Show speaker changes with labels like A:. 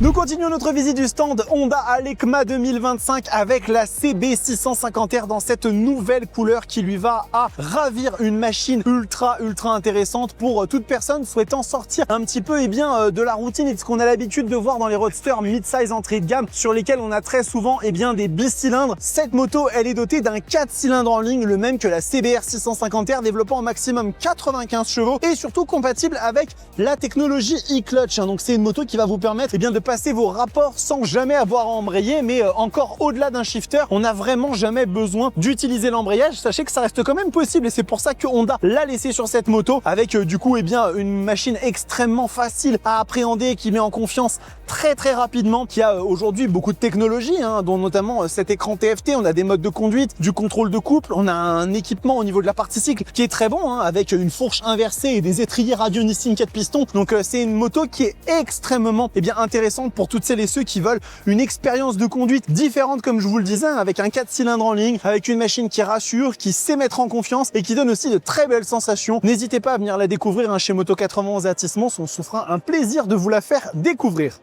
A: Nous continuons notre visite du stand Honda à l'EICMA 2025 avec la CB650R dans cette nouvelle couleur qui lui va à ravir, une machine ultra intéressante pour toute personne souhaitant sortir un petit peu de la routine et de ce qu'on a l'habitude de voir dans les roadsters mid-size entrée de gamme sur lesquels on a très souvent des bicylindres. Cette moto elle est dotée d'un 4 cylindres en ligne, le même que la CBR 650R, développant au maximum 95 chevaux et surtout compatible avec la technologie e-clutch. Donc c'est une moto qui va vous permettre de passer vos rapports sans jamais avoir à embrayer, mais encore au-delà d'un shifter, on n'a vraiment jamais besoin d'utiliser l'embrayage. Sachez que ça reste quand même possible et c'est pour ça que Honda l'a laissé sur cette moto avec une machine extrêmement facile à appréhender qui met en confiance très rapidement, qui a aujourd'hui beaucoup de technologies, dont notamment cet écran TFT, on a des modes de conduite, du contrôle de couple, on a un équipement au niveau de la partie cycle qui est très bon, avec une fourche inversée et des étriers radio Nissin 4 pistons. Donc c'est une moto qui est extrêmement intéressante pour toutes celles et ceux qui veulent une expérience de conduite différente, comme je vous le disais, avec un 4 cylindres en ligne, avec une machine qui rassure, qui sait mettre en confiance et qui donne aussi de très belles sensations. N'hésitez pas à venir la découvrir chez Moto 91 à Tismons, on se fera un plaisir de vous la faire découvrir.